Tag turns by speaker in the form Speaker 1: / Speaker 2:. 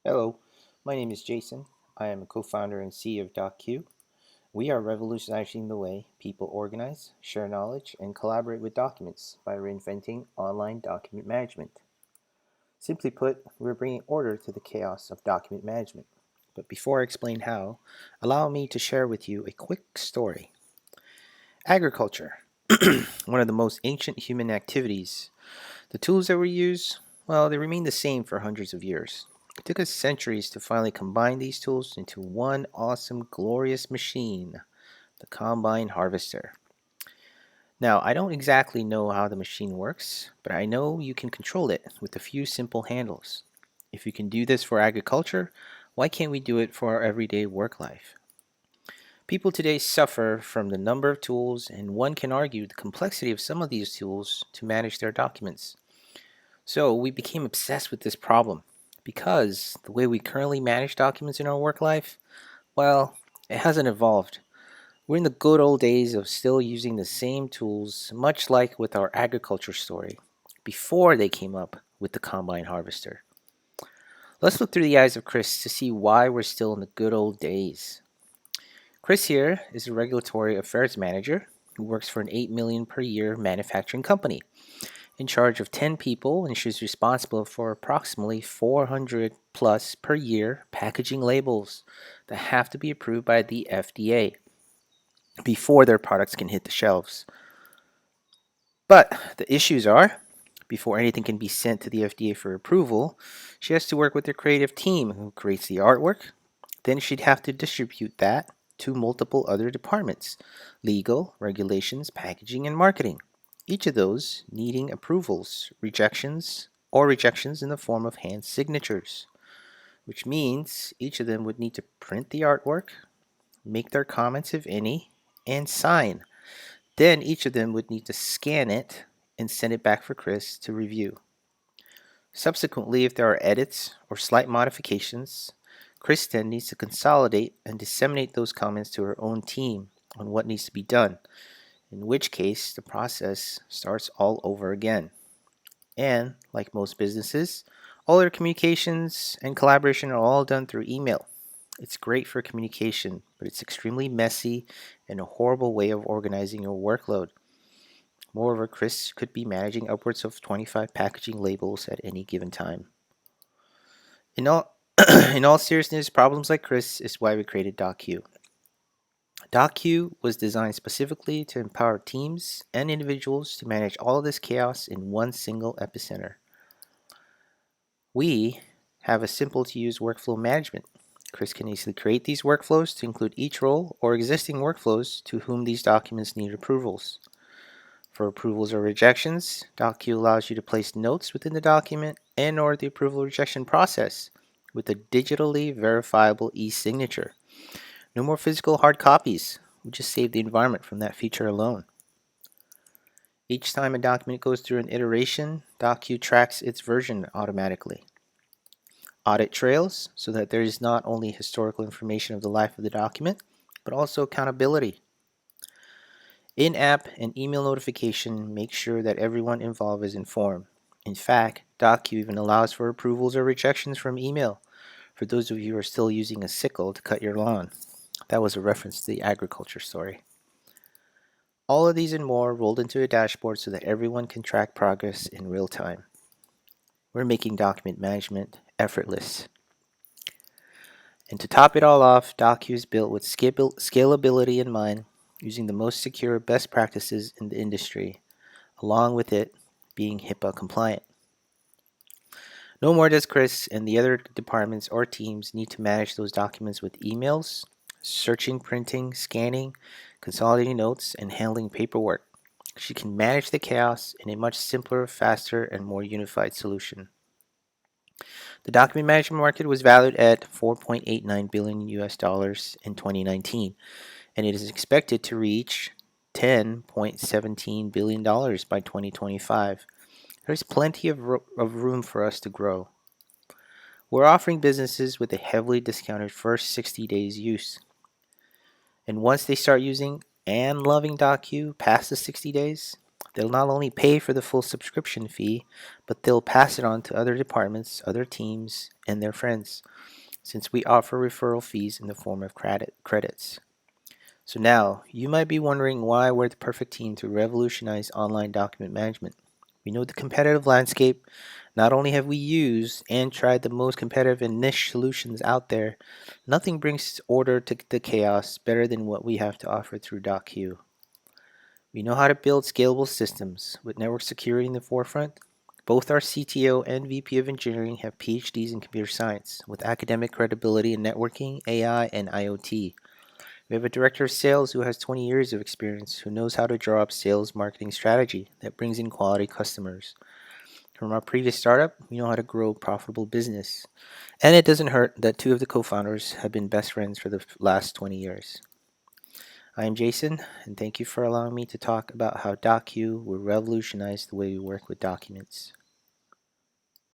Speaker 1: Hello, my name is Jason. I am a co-founder and CEO of DocQ. We are revolutionizing the way people organize, share knowledge, and collaborate with documents by reinventing online document management. Simply put, we're bringing order to the chaos of document management. But before I explain how, allow me to share with you a quick story. Agriculture, one of the most ancient human activities. The tools that we use, well, they remain the same for hundreds of years. It took us centuries to finally combine these tools into one awesome, glorious machine, the combine harvester. Now, I don't exactly know how the machine works, but I know you can control it with a few simple handles. If you can do this for agriculture, why can't we do it for our everyday work life? People today suffer from the number of tools, and one can argue the complexity of some of these tools to manage their documents. So we became obsessed with this problem because the way we currently manage documents in our work life, well, it hasn't evolved. We're in the good old days of still using the same tools, much like with our agriculture story, before they came up with the combine harvester. Let's look through the eyes of Chris to see why we're still in the good old days. Chris here is a regulatory affairs manager who works for an 8 million per year manufacturing company in charge of 10 people, and she's responsible for approximately 400 plus per year packaging labels that have to be approved by the FDA before their products can hit the shelves. But the issues are, before anything can be sent to the FDA for approval, she has to work with their creative team who creates the artwork. Then she'd have to distribute that to multiple other departments: legal, regulations, packaging, and marketing. Each of those needing approvals, rejections in the form of hand signatures, which means each of them would need to print the artwork, make their comments if any, and sign. Then each of them would need to scan it and send it back for Chris to review. Subsequently, if there are edits or slight modifications, Chris then needs to consolidate and disseminate those comments to her own team on what needs to be done, in which case the process starts all over again. And, like most businesses, all their communications and collaboration are all done through email. It's great for communication, but it's extremely messy and a horrible way of organizing your workload. Moreover, Chris could be managing upwards of 25 packaging labels at any given time. In all, in all seriousness, problems like Chris is why we created DocQ. DocQ was designed specifically to empower teams and individuals to manage all of this chaos in one single epicenter. We have a simple to use workflow management. Chris can easily create these workflows to include each role or existing workflows to whom these documents need approvals. For approvals or rejections, DocQ allows you to place notes within the document and or the approval rejection process with a digitally verifiable e-signature. No more physical hard copies. We just save the environment from that feature alone. Each time a document goes through an iteration, DocQ tracks its version automatically. Audit trails, so that there is not only historical information of the life of the document, but also accountability. In-app and email notification make sure that everyone involved is informed. In fact, DocQ even allows for approvals or rejections from email for those of you who are still using a sickle to cut your lawn. That was a reference to the agriculture story. All of these and more rolled into a dashboard so that everyone can track progress in real time. We're making document management effortless. And to top it all off, DocQ is built with scalability in mind, using the most secure best practices in the industry, along with it being HIPAA compliant. No more does Chris and the other departments or teams need to manage those documents with emails, searching, printing, scanning, consolidating notes, and handling paperwork. She can manage the chaos in a much simpler, faster, and more unified solution. The document management market was valued at 4.89 billion US dollars in 2019, and it is expected to reach $10.17 billion by 2025. There's plenty of room for us to grow. We're offering businesses with a heavily discounted first 60 days use. And once they start using and loving DocQ past the 60 days, They'll not only pay for the full subscription fee, but they'll pass it on to other departments, other teams, and their friends, since we offer referral fees in the form of credits. So now, you might be wondering why we're the perfect team to revolutionize online document management. We know the competitive landscape. Not only have we used and tried the most competitive and niche solutions out there, nothing brings order to the chaos better than what we have to offer through DocQ. We know how to build scalable systems with network security in the forefront. Both our CTO and VP of Engineering have PhDs in computer science with academic credibility in networking, AI, and IoT. We have a director of sales who has 20 years of experience who knows how to draw up sales marketing strategy that brings in quality customers. From our previous startup, we know how to grow profitable business. And it doesn't hurt that two of the co-founders have been best friends for the last 20 years. I am Jason, and thank you for allowing me to talk about how DocQ will revolutionize the way we work with documents.